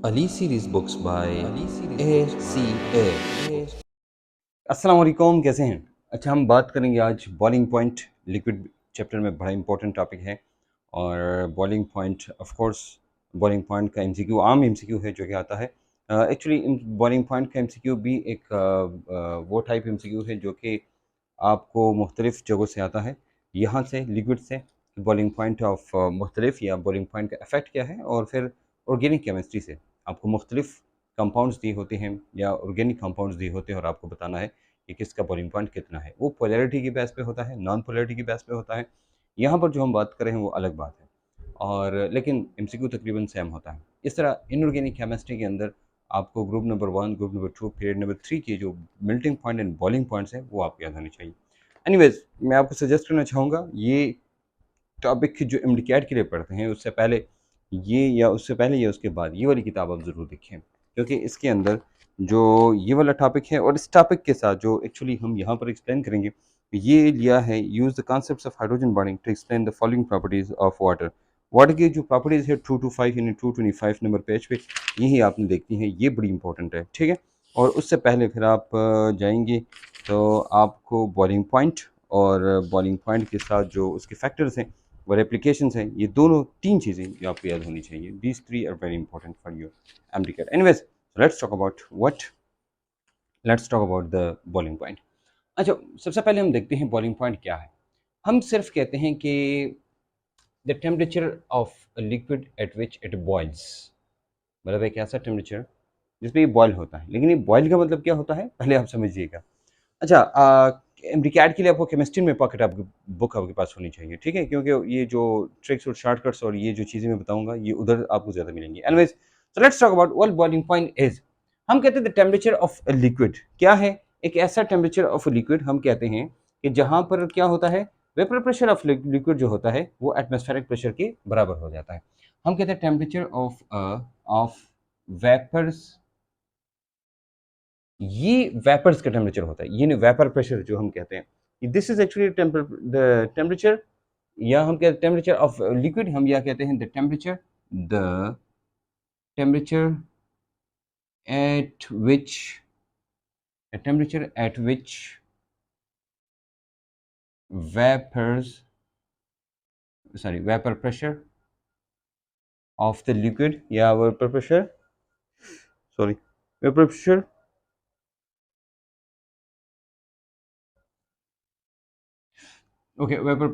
Ali series books by ACA। अस्सलाम वालेकुम, कैसे हैं? अच्छा, हम बात करेंगे आज बॉइलिंग पॉइंट। लिक्विड चैप्टर में बड़ा इंपॉर्टेंट टॉपिक है। और boiling point of course, boiling point का एमसीक्यू आम एमसीक्यू है जो कि आता है। एक्चुअली बॉइलिंग पॉइंट का एमसीक्यू भी एक वो टाइप एमसीक्यू है जो कि आपको मुख्तलिफ़ जगहों से आता है। यहाँ से लिक्विड से बॉइलिंग पॉइंट ऑफ मुख्तलिफ या बॉइलिंग पॉइंट का इफ़ेक्ट क्या है, और फिर ऑर्गेनिक केमिस्ट्री से आपको मुख्तलिफ कंपाउंड्स दिए होते हैं या ऑर्गेनिक कंपाउंड्स दिए होते हैं और आपको बताना है कि किसका बॉइलिंग पॉइंट कितना है। वो पोलैरिटी की बेस पे होता है, नॉन पोलैरिटी की बेस पे होता है। यहाँ पर जो हम बात कर रहे हैं वो अलग बात है, और लेकिन एमसीक्यू तकरीबन सेम होता है। इस तरह इनऑर्गेनिक केमिस्ट्री के अंदर आपको group number 1, group number 2, period number 3 की जो melting point and boiling points हैं वो आपको याद होनी चाहिए। एनीवेज, मैं आपको सजेस्ट करना चाहूँगा ये टॉपिक जो इम्डिकेट के लिए पढ़ते हैं उससे पहले ये या उससे पहले या उसके बाद ये वाली किताब आप ज़रूर देखें, क्योंकि इसके अंदर जो ये वाला टॉपिक है और इस टॉपिक के साथ जो एक्चुअली हम यहाँ पर एक्सप्लेन करेंगे, ये लिया है use the concepts of hydrogen bonding to explain the following properties of water. Water की जो प्रॉपर्टीज़ है 2 to 5 यानी 225 नंबर पेज पे यही आपने देखनी है, ये बड़ी इंपॉर्टेंट है, ठीक है। और उससे पहले फिर आप जाएंगे तो आपको बॉइलिंग पॉइंट और बॉइलिंग पॉइंट के साथ जो उसके फैक्टर्स हैं वो एप्लीकेशंस हैं, ये दोनों तीन चीज़ें ये आपको याद होनी चाहिए। These three are very important for your MDCAT. Anyways, let's talk about the boiling point. अच्छा, सबसे पहले हम देखते हैं बॉइलिंग पॉइंट क्या है। हम सिर्फ कहते हैं कि the temperature of a liquid at which it boils, मतलब एक ऐसा टेम्परेचर जिसमें ये बॉयल होता है। लेकिन ये बॉयल का मतलब क्या होता है पहले आप समझिएगा। अच्छा, एमडीकैट के लिए आपको केमिस्ट्री में पॉकेट आपकी बुक आपके पास होनी चाहिए, ठीक है, क्योंकि ये जो ट्रिक्स और शॉर्टकट्स और ये जो चीज़ें मैं बताऊंगा ये उधर आपको ज़्यादा मिलेंगी। Anyways, so let's talk about what boiling point is. हम कहते हैं the temperature of a liquid क्या है। एक ऐसा टेम्परेचर ऑफ अ लिक्विड हम कहते हैं कि जहाँ पर क्या होता है, वेपर प्रेशर ऑफ लिक्विड जो होता है वो एटमॉस्फेरिक प्रेशर के बराबर हो जाता है। हम कहते हैं टेम्परेचर ऑफ वेपर्स, ये वेपर्स का टेम्परेचर होता है, ये नहीं वेपर प्रेशर जो हम कहते हैं। This is actually the temperature, या हम कहते हैं टेम्परेचर ऑफ लिक्विड, हम या कहते हैं the at which temperature at which vapours vapour pressure of the liquid या vapour pressure, sorry, vapour pressure okay, vapour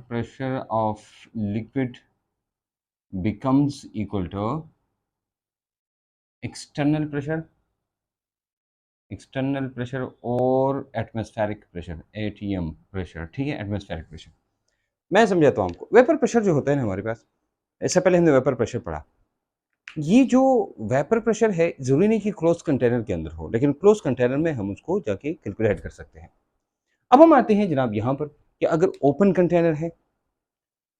pressure of liquid becomes equal to external pressure और एटमॉस्फेरिक प्रेशर, एटीएम प्रेशर, ठीक है, atmospheric pressure. मैं समझाता हूँ आपको। Vapour pressure जो होता है ना हमारे पास, इससे पहले हमने वेपर प्रेशर पढ़ा। ये जो वेपर प्रेशर है जरूरी नहीं कि क्लोज कंटेनर के अंदर हो, लेकिन क्लोज कंटेनर में हम उसको जाके कैलकुलेट कर सकते हैं। अब हम आते हैं जनाब यहाँ पर कि अगर ओपन कंटेनर है,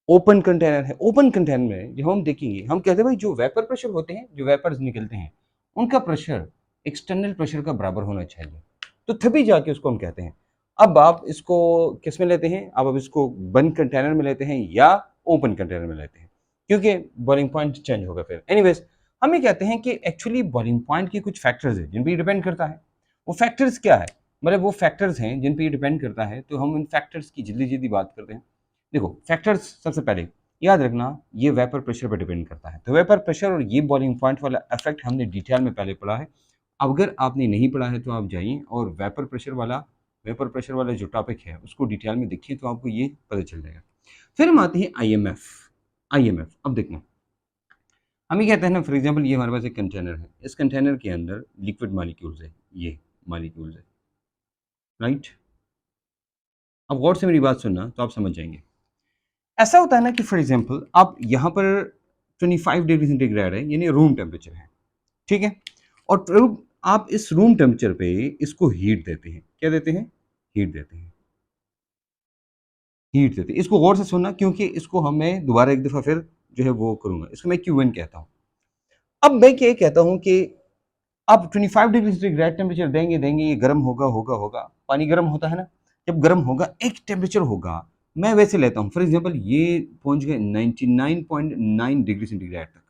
ओपन कंटेनर में जब हम देखेंगे, हम कहते हैं भाई जो वेपर प्रेशर होते हैं, जो वेपर्स निकलते हैं, उनका प्रेशर एक्सटर्नल प्रेशर का बराबर होना चाहिए, तो तभी जाके उसको हम कहते हैं। अब आप इसको किस में लेते हैं, अब इसको बंद कंटेनर में लेते हैं या ओपन कंटेनर में लेते हैं, क्योंकि बॉइलिंग पॉइंट चेंज होगा फिर। एनीवेज, हम ये कहते हैं कि एक्चुअली बॉइलिंग पॉइंट के कुछ फैक्टर्स हैं जिन पर डिपेंड करता है। वो फैक्टर्स क्या है, मतलब वो फैक्टर्स हैं जिन पर डिपेंड करता है, तो हम उन फैक्टर्स की जल्दी जल्दी बात करते हैं। देखो, फैक्टर्स सबसे पहले याद रखना, ये वेपर प्रेशर पर डिपेंड करता है। तो वेपर प्रेशर और ये बॉइलिंग पॉइंट वाला इफेक्ट हमने डिटेल में पहले पढ़ा है। अगर आपने नहीं पढ़ा है तो आप जाइए और वेपर प्रेशर वाला जो टॉपिक है उसको डिटेल में देखिए, तो आपको ये पता चल जाएगा। फिर हम आते हैं आईएमएफ। अब देखना, हम ये कहते हैं ना, फॉर एग्जाम्पल ये हमारे पास एक कंटेनर है, इस कंटेनर के अंदर लिक्विड मॉलिक्यूल्स है, ये मॉलिक्यूल्स है, राइट। अब गौर से मेरी बात सुनना तो आप समझ जाएंगे। ऐसा होता है ना कि फॉर एग्जांपल आप यहाँ पर 25 डिग्री सेंटीग्रेड है, यानी रूम टेम्परेचर है, ठीक है। और आप इस रूम टेम्परेचर पे इसको हीट देते हैं, क्या देते हैं, हीट देते हैं, इसको गौर से सुनना, क्योंकि इसको हमें दोबारा एक दफा फिर जो है वो करूंगा, इसको मैं क्यू एन कहता हूँ। अब मैं क्या कहता हूँ कि आप 25 डिग्री सेंटीग्रेड टेम्परेचर देंगे, ये गर्म होगा, पानी गर्म होता है ना, जब गर्म होगा एक टेम्परेचर होगा, मैं वैसे लेता हूँ, फॉर एग्जांपल ये पहुंच गए 99.9 डिग्री सेंटीग्रेड तक,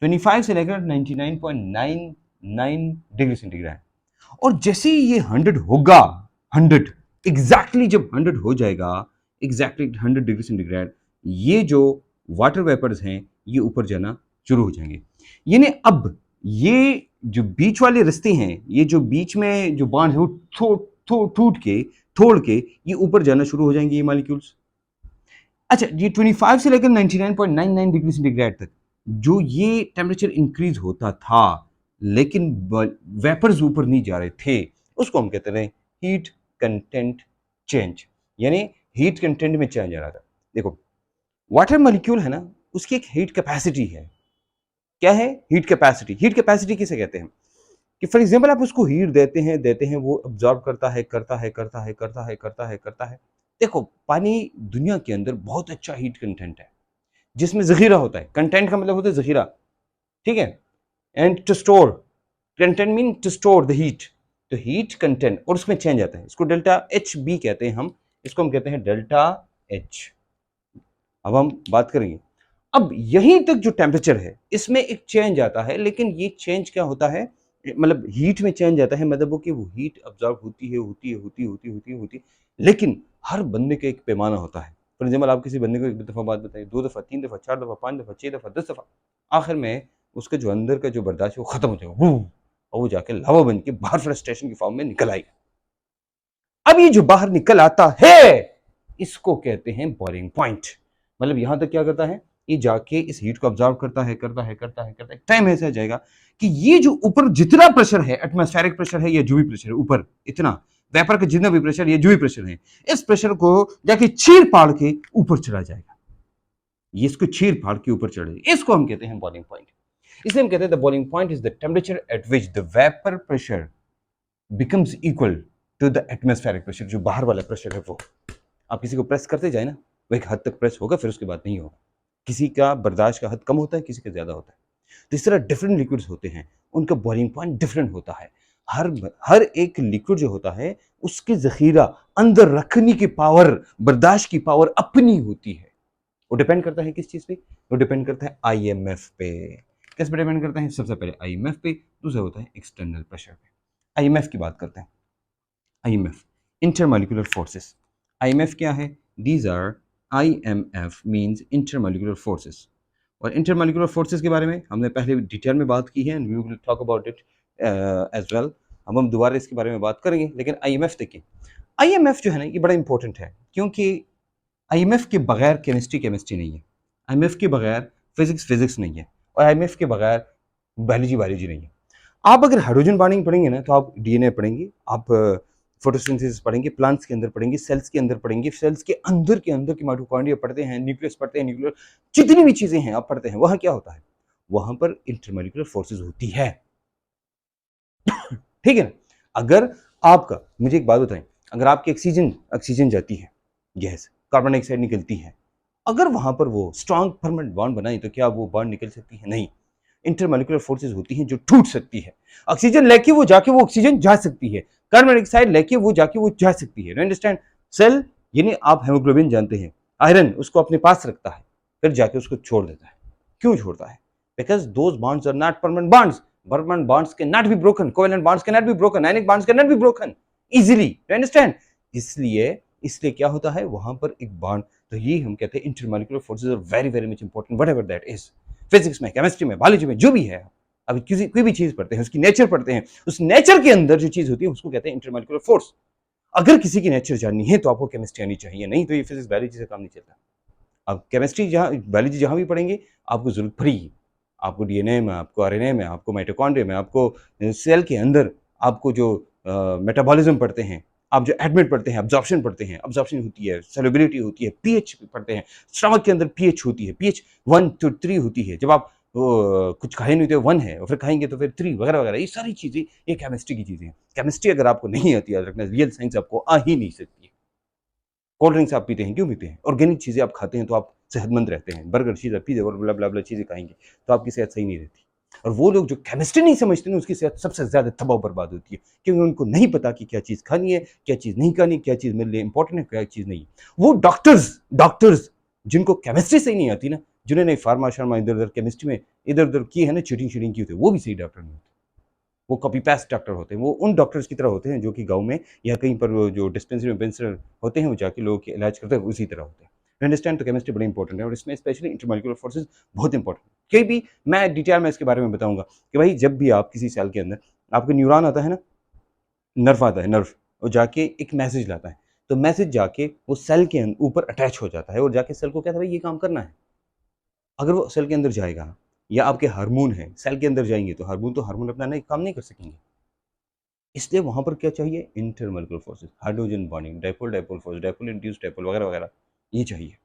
25 से लेकर 99.99 डिग्री सेंटीग्रेड। और जैसे ही ये 100 होगा, 100 एग्जैक्टली जब 100 हो जाएगा, एग्जैक्टली 100 डिग्री सेंटीग्रेड, ये जो वाटर वेपर्स हैं ये ऊपर जाना शुरू हो जाएंगे। यानी अब ये जो बीच वाले रास्ते हैं, ये जो बीच में जो बांध है वो टूट के तोड़ के ये ऊपर जाना शुरू हो जाएंगे ये मॉलिक्यूल्स। अच्छा, ये 25 से लेकर 99.99 डिग्री सेंटीग्रेड तक जो ये टेम्परेचर इंक्रीज होता था, लेकिन वेपर्स ऊपर नहीं जा रहे थे, उसको हम कहते हैं हीट कंटेंट चेंज, यानी हीट कंटेंट में चेंज आ रहा था। देखो, वाटर मॉलिक्यूल है ना, उसकी एक हीट कैपेसिटी है। क्या है? Heat capacity. हीट कैपेसिटी किसे कहते हैं? कि फॉर एग्जांपल आप उसको हीट देते हैं, वो अब्जॉर्ब करता है। देखो, पानी दुनिया के अंदर बहुत अच्छा हीट कंटेंट है, जिसमें जखीरा होता है। कंटेंट का मतलब होता है जखीरा, ठीक है। And to store, content mean to store the heat, तो हीट कंटेंट, और उसमें चेंज आता है। इसको डेल्टा एच बी कहते हैं हम, इसको हम कहते हैं डेल्टा एच। अब हम बात करेंगे, अब यहीं तक जो टेम्परेचर है इसमें एक चेंज आता है, लेकिन ये चेंज क्या होता है, मतलब हीट में चेंज आता है, मतलब वो कि वो हीट अब्जॉर्ब होती है, लेकिन हर बंदे का एक पैमाना होता है। फॉर एग्जाम्पल, आप किसी बंदे को एक दफ़ा बात बताइए, 2 दफ़ा, 3 दफ़ा, 4 दफ़ा, 5 दफ़ा, 6 दफ़ा, 10 दफ़ा, आखिर में उसका जो अंदर का जो बर्दाश्त है वो खत्म हो जाएगा, और वो जाके लावा बन के बाहर फ्रस्ट्रेशन की फॉर्म में निकल आएगा। अब ये जो बाहर निकल आता है इसको कहते हैं बॉइलिंग पॉइंट। मतलब यहां तक क्या करता है, ये जाके इस हीट को ऑब्जर्व करता है। टाइम ऐसा जाएगा कि ये जो ऊपर जितना प्रेशर है, एटमॉस्फेरिक प्रेशर है या जो भी प्रेशर है ऊपर, इतना वेपर का जितना भी प्रेशर है, जो भी प्रेशर है, इस प्रेशर को जाके चीर फाड़ के ऊपर चला जाएगा। ये इसको चीर फाड़ के ऊपर चढ़ेगा, इसको हम कहते हैं बॉइलिंग पॉइंट। इसलिए हम कहते हैं the boiling point is the temperature at which the vapour pressure becomes equal to the atmospheric pressure. जो बाहर वाला प्रेशर है वो, आप किसी को प्रेस करते जाए ना, वो एक हद तक प्रेस होगा, फिर उसके बाद नहीं होगा। किसी का बर्दाश्त का हद कम होता है, किसी का ज्यादा होता है। तो इस तरह डिफरेंट लिक्विड्स होते हैं, उनका बॉइलिंग पॉइंट डिफरेंट होता है। हर एक लिक्विड जो होता है उसकी जखीरा, अंदर रखने की पावर, बर्दाश्त की पावर अपनी होती है। वो डिपेंड करता है किस चीज पे? वो डिपेंड करता है आईएमएफ पे। किस पे डिपेंड करता है? सबसे पहले आईएमएफ पे, दूसरा होता है एक्सटर्नल प्रेशर पे। आईएमएफ की बात करते हैं। IMF, intermolecular forces. IMF क्या है? These are IMF means intermolecular forces. और intermolecular forces के बारे में हमने पहले डिटेल में बात की है, and we will talk about it as well. अब हम दोबारा इसके बारे में बात करेंगे, लेकिन IMF देखिए। IMF जो है ना, ये बड़ा इंपॉर्टेंट है, क्योंकि IMF के बगैर केमिस्ट्री नहीं है, IMF के बगैर फिजिक्स नहीं है, और IMF के बगैर बायोलॉजी नहीं है। आप अगर हाइड्रोजन बॉन्डिंग पढ़ेंगे ना, तो आप डीएनए पढ़ेंगे, आप फोटोसिंथेसिस पढ़ेंगे, प्लांट्स के अंदर पढ़ेंगे, सेल्स के अंदर पढ़ेंगे, सेल्स के अंदर की माइटोकॉन्ड्रिया पढ़ते हैं, न्यूक्लियस पढ़ते हैं, न्यूक्लियर जितनी भी चीजें हैं आप पढ़ते हैं, वहां क्या होता है? वहां पर इंटरमॉलिक्यूलर फोर्सेस होती है। ठीक है ना? अगर आपका, मुझे एक बात बताएं, अगर आपकी ऑक्सीजन जाती है, गैस, कार्बन डाइऑक्साइड निकलती है, अगर वहां पर वो स्ट्रॉन्ग परमानेंट बॉन्ड बनाए, तो क्या वो बॉन्ड निकल सकती है? नहीं। इंटरमॉलिक्यूलर फोर्सेस होती हैं जो टूट सकती है। ऑक्सीजन लेके वो जाके वो ऑक्सीजन जा सकती है, कार्बन डाइऑक्साइड लेके वो जाके वो जा सकती है। अंडरस्टैंड? सेल, यानी आप हेमोग्लोबिन जानते हैं, आयरन उसको अपने पास रखता है, फिर जाके उसको छोड़ देता है। क्यों छोड़ता है? Because those bonds are not permanent bonds. Permanent bonds can not be broken, covalent bonds can not be broken, ionic bonds can not be broken easily. Understand? इसलिए क्या होता है वहां पर एक बॉन्ड, तो ये हम कहते हैं intermolecular forces are very very much important, whatever that is. Physics में, केमिस्ट्री में, बायोलॉजी में, जो भी है, अभी कोई भी चीज पढ़ते हैं, उसकी नेचर पढ़ते हैं, उस नेचर के अंदर जो चीज होती है उसको कहते हैं इंटरमॉलिक्यूलर फोर्स। अगर किसी की नेचर जाननी है तो आपको केमिस्ट्री आनी चाहिए, नहीं तो ये फिजिक्स बायोलॉजी से काम नहीं चलता। अब केमिस्ट्री जहाँ, बायोलॉजी जहाँ भी पढ़ेंगे आपको जरूरत पड़ेगी, आपको डीएनए में, आपको आरएनए में, आपको माइटोकॉन्ड्रिया में, आपको सेल के अंदर, आपको जो मेटाबॉलिज्म पढ़ते हैं, आप जो एडमिट पढ़ते हैं, अब्जॉर्प्शन पढ़ते हैं, अब्जॉर्प्शन होती है, सेलुबिलिटी होती है, पीएच पढ़ते हैं, स्टमक के अंदर पीएच होती है, पीएच 1 to 3 होती है। जब आप कुछ खाए नहीं तो 1 है, और फिर खाएंगे तो फिर 3 वगैरह वगैरह, ये सारी चीजें ये केमिस्ट्री की चीजें हैं। केमिस्ट्री अगर आपको नहीं आती, याद रखना, रियल साइंस आपको आ ही नहीं सकती है। कोल्ड ड्रिंक्स आप पीते हैं, क्यों पीते हैं? ऑर्गेनिक चीजें आप खाते हैं तो आप सेहतमंद रहते हैं। बर्गर, चीज़, पिज़्ज़ा और ब्ला ब्ला ब्ला चीजें खाएंगे तो आपकी सेहत सही नहीं रहती। और वो लोग जो केमिस्ट्री नहीं समझते ना, उसकी सेहत सबसे ज़्यादा तबाह बर्बाद होती है, क्योंकि उनको नहीं पता कि क्या चीज़ खानी है, क्या चीज़ नहीं खानी, क्या चीज़ मेरे लिए इंपॉर्टेंट है, क्या चीज़ नहीं। वो डॉक्टर्स डॉक्टर्स जिनको केमिस्ट्री सही नहीं आती ना, जिन्होंने फार्मा शार्मा इधर उधर केमिस्ट्री में इधर उधर की है ना, चीटिंग शीटिंग की होती है, वो भी सही डॉक्टर नहीं होते। वो कॉपी पेस्ट डॉक्टर होते हैं। वो उन डॉक्टर्स की तरह होते हैं जो कि गाँव में या कहीं पर वो जो डिस्पेंसरी में होते हैं, वो जाके लोगों के इलाज करते हैं, उसी तरह होते हैं। अंडरस्टैंड, तो केमिस्ट्री बड़ी इंपॉर्टेंट है और इसमें स्पेशली इंटरमॉलिक्यूलर फोर्सेस बहुत इंपॉर्टेंट है। कहीं भी मैं डिटेल में इसके बारे में बताऊंगा कि भाई जब भी आप किसी सेल के अंदर आपको न्यूरॉन आता है ना, नर्व आता है, नर्व, वो जाके एक मैसेज लाता है, तो मैसेज जाके वो सेल के ऊपर अटैच हो जाता है और जाके सेल को कहता है भाई ये काम करना है। अगर वो सेल के अंदर जाएगा या आपके हार्मोन है सेल के अंदर जाएंगे, तो हार्मोन अपना नहीं काम नहीं कर सकेंगे। इसलिए वहां पर क्या चाहिए, intermolecular forces, hydrogen bonding, dipole dipole force, dipole induced dipole वगैरह वगैरह, ये चाहिए।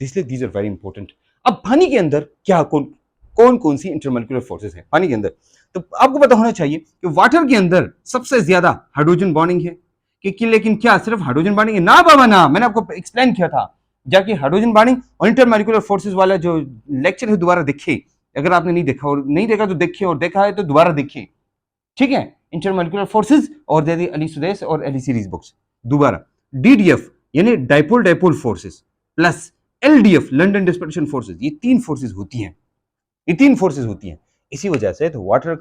इसलिए दीज आर वेरी इंपॉर्टेंट। अब पानी के अंदर क्या कौन कौन सी इंटरमॉलिक्यूलर फोर्सेस हैं पानी के अंदर, तो आपको पता होना चाहिए कि वाटर के अंदर सबसे ज्यादा हाइड्रोजन बॉन्डिंग है। लेकिन क्या सिर्फ हाइड्रोजन बॉन्डिंग है? ना बाबा ना, मैंने आपको एक्सप्लेन किया था जाके हाइड्रोजन बॉन्डिंग और इंटरमॉलिक्यूलर फोर्सेस वाला जो लेक्चर है दोबारा देखिए। अगर आपने नहीं देखा और नहीं देखा तो देखिए, और देखा है तो दोबारा देखिए, ठीक है। इंटरमॉलिक्यूलर फोर्सेस और दे दी अली सुदेश और अली सीरीज बुक्स। दोबारा डीडीएफ यानी dipole dipole forces plus LDF London dispersion forces, ये तीन फोर्सेस होती हैं, ये तीन फोर्सेस होती हैं। इसी वजह से तो वाटर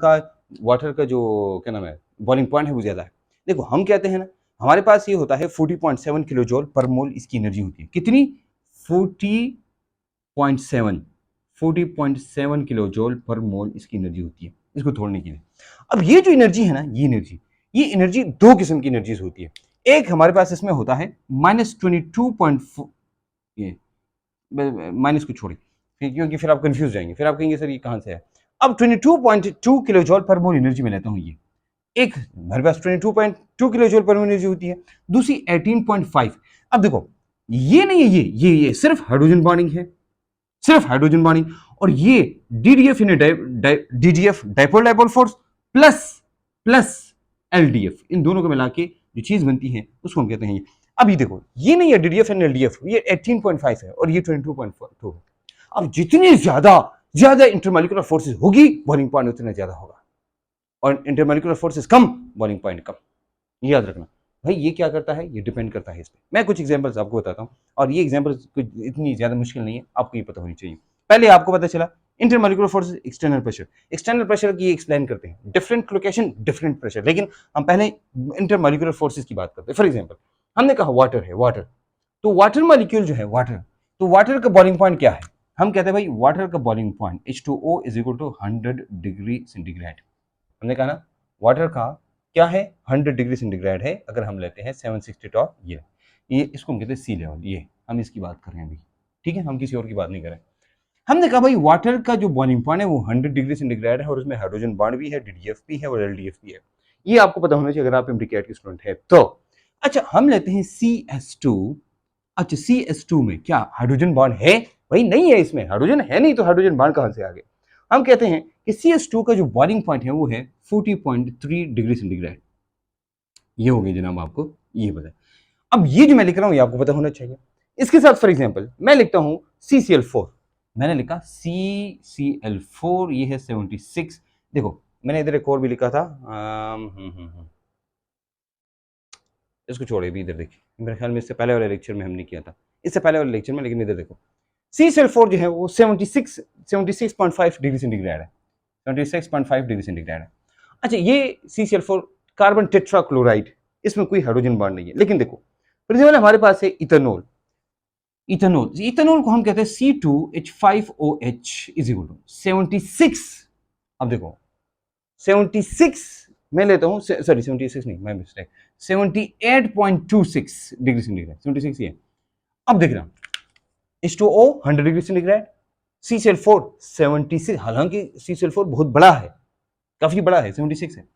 का जो क्या नाम है बॉइलिंग पॉइंट है वो ज्यादा है। देखो हम कहते हैं ना, हमारे पास ये होता है 40.7 किलो जूल पर मोल, इसकी एनर्जी होती है कितनी, 40.7 40.7 किलो जूल पर मोल इसकी एनर्जी होती है इसको तोड़ने के लिए। अब ये जो एनर्जी है ना, ये एनर्जी दो किस्म की एनर्जीज होती है। एक हमारे पास इसमें होता है -22.4, ये माइनस को छोड़िए क्योंकि फिर आप कंफ्यूज जाएंगे, फिर आप कहेंगे सर ये कहां से है। अब 22.2 किलो जॉल पर मोल एनर्जी में लेता हूं, ये एक हमारे पास 22.2 किलो जॉल पर मोल एनर्जी होती है, दूसरी 18.5। अब देखो ये नहीं है, ये सिर्फ हाइड्रोजन बॉन्डिंग है, सिर्फ हाइड्रोजन बॉन्डिंग। और ये DDF DDF dipole dipole force plus plus LDF, इन दोनों को मिला के जो चीज बनती है उसको हम कहते हैं ये। अभी देखो ये नहीं है डीडीएफ एंड एलडीएफ, ये 18.5 है और ये 22.2 है। अब जितनी ज्यादा इंटरमॉलिक्यूलर फोर्सेस होगी बॉइलिंग पॉइंट उतना ज्यादा होगा, और इंटरमॉलिक्यूलर फोर्सेस कम बॉइलिंग पॉइंट कम। ये याद रखना भाई, ये क्या करता है, ये डिपेंड करता है इस पर। मैं कुछ एग्जांपल्स आपको बताता हूँ, और ये एग्जांपल्स इतनी ज्यादा मुश्किल नहीं है, आपको ये पता होनी चाहिए। पहले आपको पता चला इंटरमॉलिक्यूलर फोर्सेस, एक्सटर्नल प्रेशर की एक्सप्लेन करते हैं, डिफरेंट लोकेशन डिफरेंट प्रेशर, लेकिन हम पहले इंटरमॉलिक्यूलर फोर्सेस की बात करते हैं। फॉर एग्जाम्पल हमने कहा वाटर है, वाटर, तो वाटर मॉलिक्यूल जो है वाटर, तो वाटर का बॉइलिंग पॉइंट क्या है, हम कहते हैं भाई वाटर का boiling point H2O is equal to 100 degree centigrade. हमने कहा ना वाटर का क्या है, 100 डिग्री सेंटीग्रेड है। अगर हम लेते हैं 760 टॉप, ये इसको हम कहते हैं सी लेवल, ये हम इसकी बात कर रहे हैं अभी, ठीक है, हम किसी और की बात नहीं कर रहे। हमने कहा भाई वाटर का जो बॉइलिंग पॉइंट है वो 100 डिग्री सेंटीग्रेड है और उसमें हाइड्रोजन बॉन्ड भी है, डीडीएफ भी है और एलडीएफ भी है। ये आपको पता होना चाहिए अगर आप एमडीकेट के स्टूडेंट है तो। अच्छा हम लेते हैं CS2। अच्छा CS2 में क्या हाइड्रोजन बॉन्ड है? भाई नहीं है, इसमें हाइड्रोजन है नहीं, तो हाइड्रोजन बॉन्ड कहां से आ गए? हम कहते हैं कि CS2 का जो बॉइलिंग पॉइंट है वो है 40.3 डिग्री सेंटीग्रेड। ये हो गई जनाब, आपको ये पता है। अब ये जो मैं लिख रहा हूं ये आपको पता होना चाहिए। इसके साथ फॉर एग्जांपल मैं लिखता हूं CCl4, मैंने लिखा CCl4, ये है 76। देखो मैंने इधर एक और भी लिखा था, इसको छोड़े भी, इधर देखिए मेरे ख्याल में इससे पहले वाले लेक्चर में हमने किया था, इससे पहले वाले लेक्चर में, लेकिन इधर देखो CCl4 जो है वो 76.5 डिग्री सेंटीग्रेड है, 76.5 डिग्री सेंटीग्रेड है। अच्छा ये CCl4 कार्बन टेट्राक्लोराइड, इसमें कोई हाइड्रोजन बॉन्ड नहीं है। लेकिन देखो प्रिंसिपल हमारे पास है इथेनॉल, इथेनॉल को हम कहते हैं C2H5OH इज इक्वल टू 76। अब देखो 76 मैं लेता हूं, सॉरी 76 नहीं, मैं मिस्टेक, 78.26 डिग्री सेंटीग्रेड, 76 ये। अब देख रहा H2O 100 डिग्री सेंटीग्रेड, CCl4 76, हालांकि CCl4 बहुत बड़ा है, काफी बड़ा है, 76 है।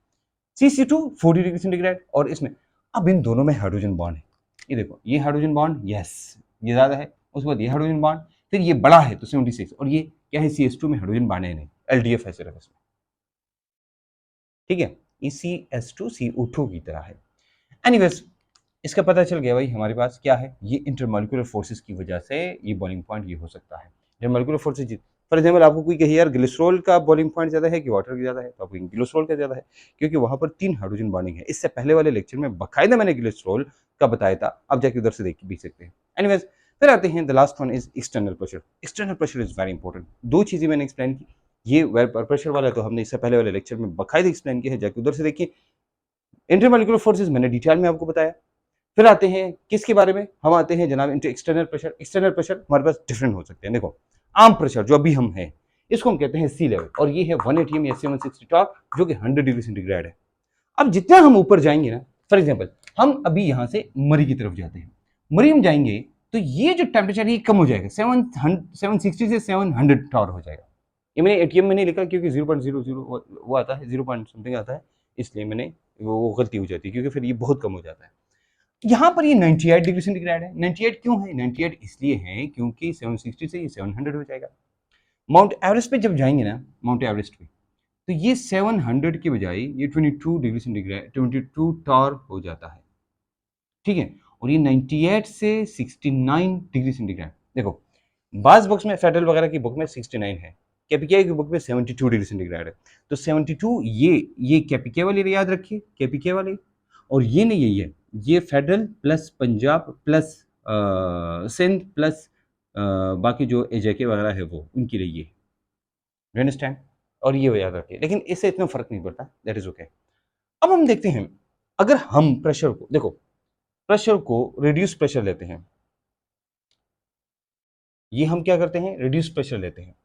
CC2 40 डिग्री सेंटीग्रेड, और इसमें अब इन दोनों में हाइड्रोजन बॉन्ड है। ये देखो ये हाइड्रोजन बॉन्ड, यस ये ज्यादा है, उसके बाद ये हाइड्रोजन बॉन्ड, फिर ये बड़ा है तो 76, और ये क्या है CS2 में हाइड्रोजन बॉन्ड है नहीं, LDF है सिर्फ इसमें, ठीक है। ये CS2 CO2 की तरह है। एनीवेज इसका पता चल गया भाई हमारे पास क्या है, ये इंटरमॉलिक्यूलर फोर्सेस की वजह से ये बॉइलिंग पॉइंट ये हो सकता है। इंटरमॉलिक्यूलर फोर्सेस फॉर एग्जाम्पल आपको कोई कहे यार ग्लिसरॉल का बॉइलिंग पॉइंट ज़्यादा है कि वाटर का ज़्यादा है, तो आपको ग्लिसरॉल का ज़्यादा है, क्योंकि वहाँ पर 3 हाइड्रोजन बॉन्डिंग है। इससे पहले वाले लेक्चर में बाकायदा मैंने ग्लिसरॉल का बताया था, आप जाके उधर से देख भी सकते हैं। एनीवेज, फिर आते हैं the last one is external pressure. External pressure is very important. 2 चीज़ें मैंने एक्सप्लेन की, ये वेपर प्रेशर वाला तो हमने इससे पहले वाले लेक्चर में बाकायदा एक्सप्लेन किया है, जाके उधर से देखिए। इंटरमॉलिक्यूलर फोर्सेज मैंने डिटेल में आपको बताया। फिर आते हैं किसके बारे में, हम आते हैं जनाब into external pressure. External pressure हमारे पास डिफरेंट हो सकते हैं। देखो, आम प्रेशर जो अभी हम हैं, इसको हम कहते हैं सी लेवल, और ये है 1 atm या 760 टॉर्क, जो कि 100 डिग्री सेंटीग्रेड है। अब जितना हम ऊपर जाएंगे ना, फॉर एग्जाम्पल हम अभी यहाँ से मरी की तरफ जाते हैं, मरी में जाएंगे तो ये जो टेम्परेचर है ये कम हो जाएगा, 760 से 700 टॉर हो जाएगा। ये मैंने एटीएम में नहीं लिखा क्योंकि 0.00 वो आता है, 0 पॉइंट समथिंग आता है, इसलिए मैंने वो गलती हो जाती है, क्योंकि फिर ये बहुत कम हो जाता है। यहाँ पर ये 98 डिग्री सेंटीग्रेड है। 98 क्यों है? 98 इसलिए है क्योंकि 760 से ये 700 हो जाएगा। माउंट एवरेस्ट पे जब जाएंगे ना, माउंट एवरेस्ट पे, तो ये 700 के बजाय ये 22 डिग्री सेंटीग्रेड, 22 टॉर हो जाता है, ठीक है। और ये 98 से 69 डिग्री सेंटीग्रेड। देखो, बाज बुक्स में, फेडरल वगैरह की बुक में 69 है, केपीके की बुक में 72 डिग्री सेंटीग्रेड है। तो 72 ये केपीके वाली याद रखिए, केपीके वाली, और ये नहीं है, ये federal plus Punjab plus Sindh plus बाकी जो एजेके वगैरह है वो उनके लिए ये, यू अंडरस्टैंड। और ये याद रखिए, लेकिन इससे इतना फर्क नहीं पड़ता, दैट इज ओके। अब हम देखते हैं, अगर हम प्रेशर को, देखो प्रेशर को रिड्यूस प्रेशर लेते हैं, ये हम क्या करते हैं, रिड्यूस प्रेशर लेते हैं।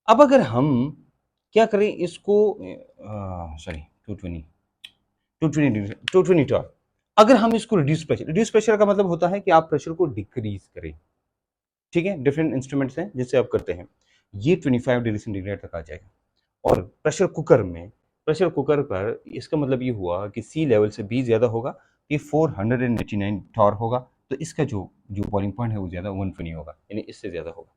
अब अगर हम क्या करें इसको, सॉरी 220 टॉर्क, अगर हम इसको रिड्यूस प्रेशर का मतलब होता है कि आप प्रेशर को डिक्रीज करें, ठीक है। डिफरेंट इंस्ट्रूमेंट्स हैं जिससे आप करते हैं, ये 25 डिग्री सेंटीग्रेड तक आ जाएगा। और प्रेशर कुकर में, प्रेशर कुकर पर इसका मतलब ये हुआ कि सी लेवल से भी ज्यादा होगा, ये 489 टॉर होगा, तो इसका जो बॉइलिंग पॉइंट है वो ज्यादा 120 होगा, यानी इससे ज्यादा होगा।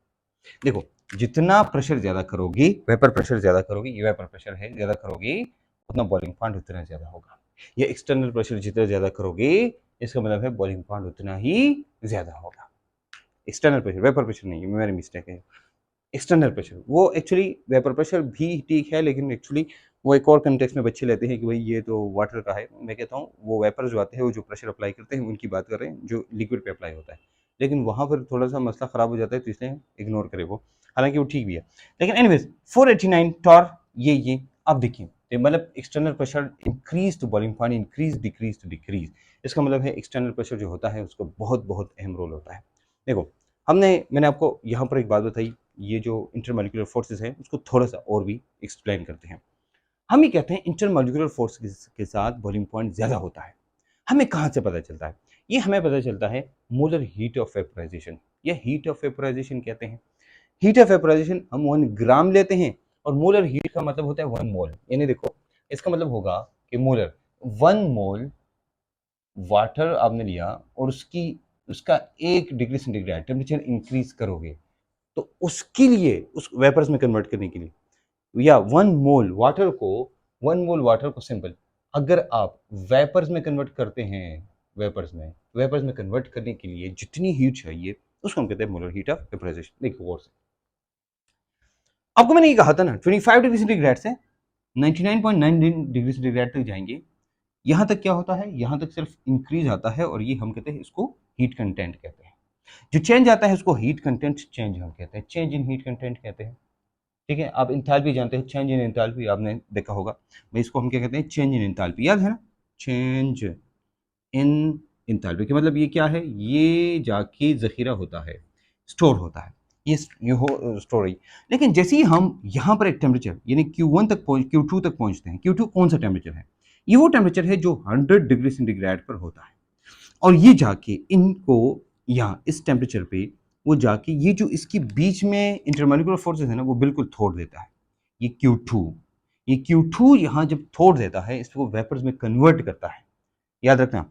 देखो, जितना प्रेशर ज्यादा करोगे, वेपर प्रेशर ज्यादा करोगे, ये वेपर प्रेशर है, ज्यादा करोगे उतना बॉइलिंग पॉइंट उतना ज्यादा होगा। ये एक्सटर्नल प्रेशर जितना ज्यादा करोगे, इसका मतलब है बॉइलिंग पॉइंट उतना ही ज्यादा होगा। एक्सटर्नल प्रेशर, वेपर प्रेशर नहीं, मेरी मिस्टेक है। एक्सटर्नल प्रेशर वो एक्चुअली वेपर प्रेशर भी ठीक है, लेकिन एक्चुअली वो एक और कंटेक्स्ट में बच्चे लेते हैं कि भाई ये तो वाटर का है। मैं कहता हूँ वो वेपर जो आते हैं, वो जो प्रेशर अप्लाई करते हैं उनकी बात कर रहे हैं, जो लिक्विड पे अप्लाई होता है, लेकिन वहाँ पर थोड़ा सा मसला ख़राब हो जाता है, तो इसलिए इग्नोर करें वो, हालांकि वो ठीक भी है। लेकिन एनीवेज 489 टॉर, ये आप देखिए, मतलब external pressure increase to boiling point, increase decrease to decrease, इसका मतलब है एक्सटर्नल प्रेशर जो होता है उसका बहुत बहुत अहम रोल होता है। देखो, मैंने आपको यहाँ पर एक बात बताई, ये जो इंटरमॉलिक्यूलर फोर्सेस हैं उसको थोड़ा सा और भी एक्सप्लेन करते हैं। हम ये कहते हैं इंटरमॉलिक्यूलर फोर्स के साथ बॉइलिंग पॉइंट ज़्यादा होता है। हमें कहाँ से पता चलता है? ये हमें पता चलता है मोलर हीट ऑफ वेपोराइजेशन, या हीट ऑफ वेपोराइजेशन कहते हैं। हीट ऑफ वेपोराइजेशन हम 1 ग्राम लेते हैं, और मोलर हीट का मतलब होता है 1 मोल, यानी देखो इसका मतलब होगा कि मोलर 1 मोल वाटर आपने लिया और उसका 1 डिग्री सेंटीग्रेड टेम्परेचर इंक्रीज करोगे, तो उसके लिए, उस वेपर्स में कन्वर्ट करने के लिए, या 1 मोल वाटर को सिंपल अगर आप वेपर्स में कन्वर्ट करते हैं, वेपर्स में कन्वर्ट करने के लिए जितनी हीट चाहिए उसको हम कहते हैं मोलर हीट ऑफ वेपोराइजेशन। देखो गौर से, आपको मैंने ये कहा था ना 25 डिग्री सेंटीग्रेड से 99.9 डिग्री सेंटीग्रेड तक जाएंगे, यहां तक क्या होता है, यहां तक सिर्फ इंक्रीज आता है, और ये हम कहते हैं इसको हीट कंटेंट कहते हैं। जो चेंज आता है उसको हीट कंटेंट चेंज हम कहते हैं, चेंज इन हीट कंटेंट कहते हैं, ठीक है। आप इंथैल्पी जानते हैं, चेंज इन इंथैल्पी आपने देखा होगा भाई, इसको हम क्या कहते हैं, चेंज इन इंथैल्पी, याद है ना, चेंज इन इंथैल्पी का मतलब ये क्या है, ये जाके जखीरा होता है, स्टोर होता है, ये हो स्टोरेज। लेकिन जैसे ही हम यहाँ पर एक टेम्परेचर यानी Q1 तक Q2 तक पहुँचते हैं, Q2 कौन सा टेम्परेचर है, ये वो टेम्परेचर है जो 100 डिग्री सेंटीग्रेड पर होता है, और ये जाके इनको यहाँ इस टेम्परेचर पे वो जाके ये जो इसके बीच में इंटरमॉलिक्यूलर फोर्सेस है ना, वो बिल्कुल तोड़ देता है, ये Q2 यहाँ जब तोड़ देता है, इसको वेपर्स में कन्वर्ट करता है। याद रखना,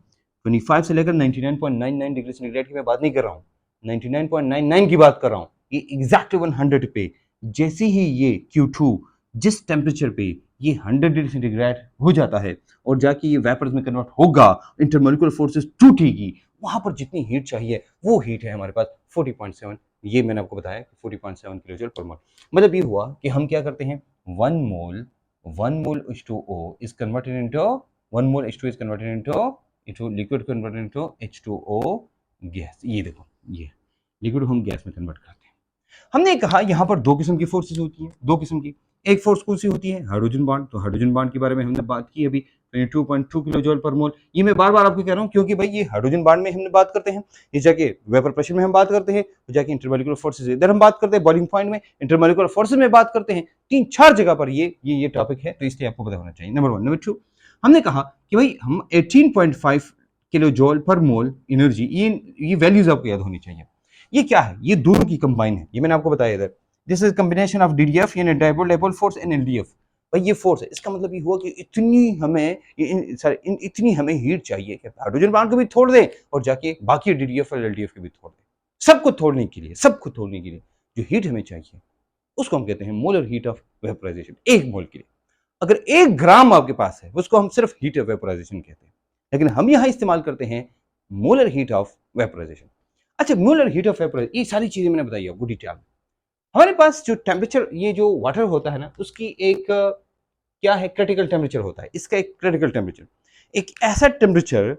25 से लेकर 99.99 डिग्री सेंटीग्रेड की मैं बात नहीं कर रहा हूँ, 99.99 की बात कर रहा हूँ, ये एग्जैक्ट 100 पे जैसे ही ये Q2 जिस टेम्परेचर पे ये 100 डिग्री सेंटीग्रेड हो जाता है और जाके ये वेपर्स में कन्वर्ट होगा, इंटरमॉलिक्यूलर फोर्सेस टूटेगी, वहां पर जितनी हीट चाहिए वो हीट है हमारे पास 40.7 ये मैंने आपको बताया 40.7 किलो जूल पर मोल। मतलब ये हुआ कि हम क्या करते हैं, 1 मोल H2O is converted into 1 mole H2 is converted into liquid converted into H2O gas. ये देखो, ये लिक्विड हम गैस में कन्वर्ट करते हैं। हमने कहा यहाँ पर दो किस्म की फोर्सेस होती हैं, दो किस्म की। एक फोर्स कौन सी होती है, हाइड्रोजन बॉन्ड। तो हाइड्रोजन बॉन्ड के बारे में हमने बात की अभी, 22.2 किलो जूल पर मोल। ये मैं बार बार आपको कह रहा हूँ क्योंकि भाई ये हाइड्रोजन बॉन्ड में हमने बात करते हैं, ये जाके वेपर प्रेशर में हम बात करते हैं, तो जाके इंटरमोलिकुलर फोर्सेस इधर हम बात करते हैं बॉइलिंग पॉइंट में, इंटरमोलिकुलर फोर्सेस में बात करते हैं। 3-4 जगह पर ये टॉपिक है, तो इसलिए आपको पता होना चाहिए। नंबर 1। नंबर 2, हमने कहा कि भाई हम 18.5 किलो जूल पर मोल एनर्जी, ये वैल्यूज आपको याद होनी चाहिए। ये क्या है, ये दोनों की कंबाइन है, ये मैंने आपको बताया इधर। This is combination of DDF यानी dipole dipole force and LDF. भाई ये फोर्स है, इसका मतलब ये हुआ कि इतनी हमें हीट चाहिए कि हाइड्रोजन बॉन्ड को भी तोड़ दें और जाके बाकी डीडीएफ और एलडीएफ को भी तोड़ दें। सबको तोड़ने के लिए जो हीट हमें चाहिए उसको हम कहते हैं मोलर हीट ऑफ वेपोराइजेशन। एक मोल के लिए अगर 1 ग्राम आपके पास है उसको हम सिर्फ हीट ऑफ वेपोराइजेशन कहते हैं, लेकिन हम यहां इस्तेमाल करते हैं मोलर हीट ऑफ वेपोराइजेशन। अच्छा, मोलर हीट ऑफ वेपोराइजेशन, ये सारी चीजें मैंने बताई आपको डिटेल में। हमारे पास जो टेम्परेचर, ये जो वाटर होता है ना, उसकी एक क्या है, क्रिटिकल टेम्परेचर होता है। इसका एक क्रिटिकल टेम्परेचर, एक ऐसा टेम्परेचर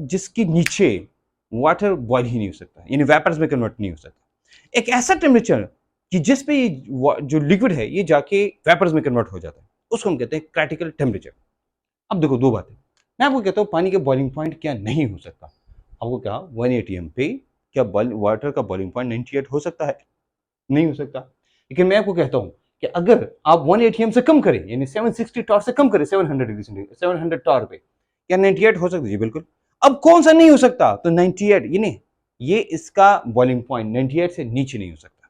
जिसके नीचे वाटर बॉयल ही नहीं हो सकता, यानी वेपर्स में कन्वर्ट नहीं हो सकता। एक ऐसा टेम्परेचर कि जिस पे जो लिक्विड है ये जाके वेपर्स में कन्वर्ट हो जाता है, उसको हम कहते हैं क्रिटिकल टेम्परेचर। अब देखो दो बातें, मैं आपको कहता हूं पानी के बॉइलिंग पॉइंट क्या नहीं हो सकता। आपको कहा 180 पे क्या वाटर का बॉइलिंग पॉइंट 98 हो सकता है? नहीं हो सकता। लेकिन मैं आपको कहता हूं कि अगर आप 180 से कम करें, यानी 760 टॉर से कम करें, 700 डिग्री सेंटीग्रेड, 700 टॉर पे, क्या 98 हो सकता है? जी बिल्कुल। अब कौन सा नहीं हो सकता? तो 98, ये इसका बॉइलिंग पॉइंट 98 से नीचे नहीं हो सकता,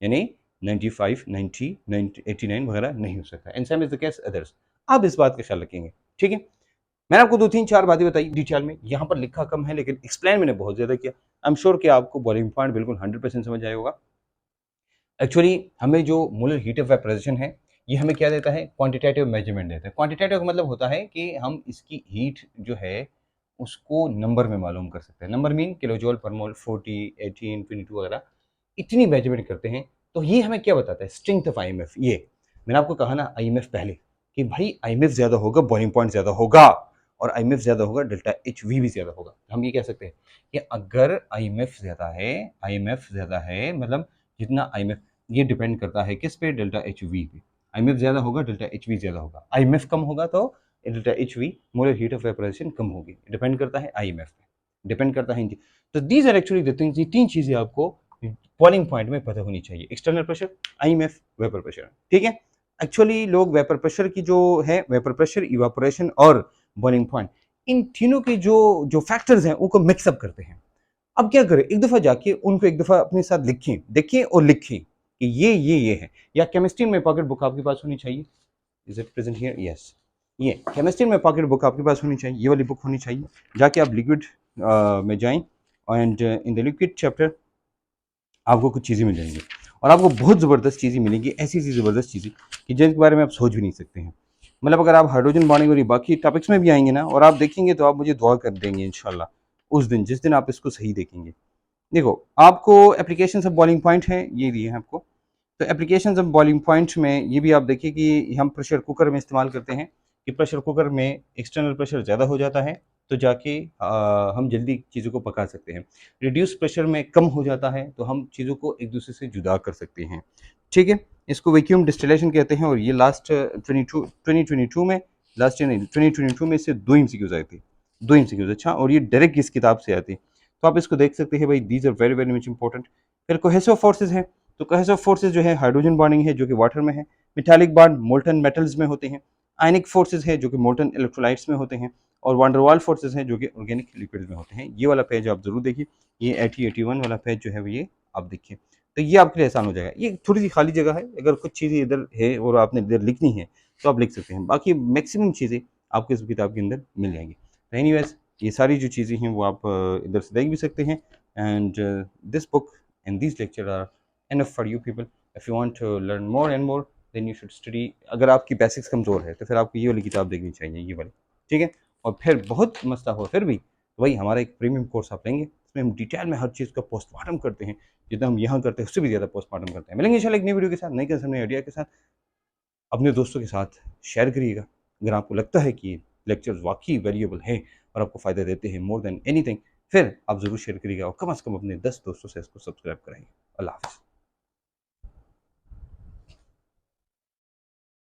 यानी 95, 90, 89 वगैरह नहीं हो सकता। And same is the case others. आप इस बात का ख्याल रखेंगे, ठीक है। मैंने आपको 2-3-4 बातें बताई डिटेल में, यहाँ पर लिखा कम है लेकिन एक्सप्लेन मैंने बहुत ज्यादा किया। आई एम श्योर कि आपको बॉइलिंग पॉइंट बिल्कुल 100% समझ आया होगा। एक्चुअली हमें जो मोलर हीट ऑफ वेपोराइजेशन है, ये हमें क्या देता है, क्वांटिटेटिव मेजरमेंट देता है। क्वांटिटेटिव का मतलब होता है कि हम इसकी हीट जो है उसको नंबर में मालूम कर सकते हैं। नंबर मीन किलो जूल पर मोल, 40, 18, 22 वगैरह, इतनी मेजरमेंट करते हैं। तो ये हमें क्या बताता है, स्ट्रेंथ ऑफ आईएमएफ। ये मैंने आपको कहा ना आईएमएफ पहले कि भाई आईएमएफ ज्यादा होगा बॉइलिंग पॉइंट ज्यादा होगा, और आईएमएफ ज्यादा होगा डेल्टा एच वी भी ज्यादा होगा। हम ये कह सकते हैं कि अगर आईएमएफ ज्यादा है मतलब जितना आईएमएफ, ये डिपेंड करता है किस पे, डेल्टा एच वी पे। आईएमएफ ज्यादा होगा डेल्टा एच वी ज्यादा होगा, आईएमएफ कम होगा तो delta H V molar heat of vaporisation कम होगी। डिपेंड करता है आईएमएफ पे, डिपेंड करता है। तो these are actually the things, ये 3 चीजें आपको बॉइलिंग पॉइंट में पता होनी चाहिए, external pressure, IMF, vapour pressure, ठीक है। एक्चुअली लोग वेपर प्रेशर की जो है, वेपर प्रेशर, इवापोरेशन और बॉइलिंग पॉइंट, इन तीनों के जो जो फैक्टर्स हैं उनको मिक्सअप करते हैं। अब क्या करें, एक दफा जाके उनको एक दफा अपने साथ देखें और लिखें कि ये है। या केमिस्ट्री में पॉकेट बुक आपके पास होनी चाहिए, is it present here, yes. ये केमिस्ट्री में पॉकेट बुक आपके पास होनी चाहिए, ये वाली बुक होनी चाहिए। जाके आप लिक्विड में जाएं and in the liquid chapter आपको कुछ चीज़ें मिल जाएंगी, और आपको बहुत ज़बरदस्त चीज़ें मिलेंगी, ऐसी ज़बरदस्त चीज़ें कि जिनके बारे में आप सोच भी नहीं सकते हैं। मतलब अगर आप हाइड्रोजन बॉन्डिंग और बाकी टॉपिक्स में भी आएंगे ना और आप देखेंगे तो आप मुझे दुआ कर देंगे इंशाल्लाह उस दिन, जिस दिन आप इसको सही देखेंगे। देखो आपको एप्लीकेशन ऑफ बॉइलिंग पॉइंट है, ये दिए हैं आपको। तो एप्लीकेशन ऑफ बॉइलिंग पॉइंट में ये भी आप देखिए कि हम प्रेशर कुकर में इस्तेमाल करते हैं कि प्रेशर कुकर में एक्सटर्नल प्रेशर ज़्यादा हो जाता है तो जाके हम जल्दी चीज़ों को पका सकते हैं। रिड्यूस प्रेशर में कम हो जाता है तो हम चीज़ों को एक दूसरे से जुदा कर सकते हैं, ठीक है। इसको वैक्यूम डिस्टिलेशन कहते हैं, और ये लास्ट 2022 में, लास्ट ईयर नहीं 2022 में इससे 2 MCQs आए थे, 2 MCQs। अच्छा, और ये डायरेक्ट इस किताब से आते, तो आप इसको देख सकते हैं भाई, these are very very much important. फिर कोहेसिव फोर्सेज हैं, तो कोहेसिव फोर्सेज जो है हाइड्रोजन बॉन्डिंग है जो कि वाटर में है, मेटालिक बॉन्ड मोल्टन मेटल्स में होते हैं, आयनिक फोर्सेज है जो कि मोल्टन इलेक्ट्रोलाइट्स में होते हैं, और वांडरवाल फोर्सेज हैं जो कि ऑर्गेनिक लिक्विड्स में होते हैं। ये वाला पेज आप जरूर देखिए, ये 80-81 वाला पेज जो है ये आप देखिए, तो ये आपके लिए आसान हो जाएगा। ये थोड़ी सी खाली जगह है, अगर कुछ चीज़ें इधर है और आपने इधर लिखनी है तो आप लिख सकते हैं, बाकी मैक्सिमम चीज़ें आपको इस किताब के अंदर मिल जाएंगी। तो एनीवेज ये सारी जो चीज़ें हैं वो आप इधर से देख भी सकते हैं। And this book and this lecture are enough for you people. If you want to learn more and more then you should study. अगर आपकी बेसिक्स कमज़ोर है तो फिर आपको ये वाली किताब देखनी चाहिए, ये वाली, ठीक है। और फिर बहुत मसला हो फिर भी वही हमारा एक प्रीमियम कोर्स आप लेंगे इसमें हम डिटेल में हर चीज़ का पोस्टमार्टम करते हैं, जितना हम यहाँ करते हैं उससे भी ज़्यादा पोस्टमार्टम करते हैं। मिलेंगे इंशाल्लाह एक नई वीडियो के साथ, नए कंसेप्ट, नए आइडिया के साथ। अपने दोस्तों के साथ शेयर करिएगा। अगर आपको लगता है कि लेक्चर्स वाक़ई वैल्यूएबल हैं और आपको फ़ायदा देते हैं मोर देन एनीथिंग, फिर आप ज़रूर शेयर करिएगा और कम से कम अपने 10 दोस्तों से इसको सब्सक्राइब कराइए। अल्लाह हाफ़िज़।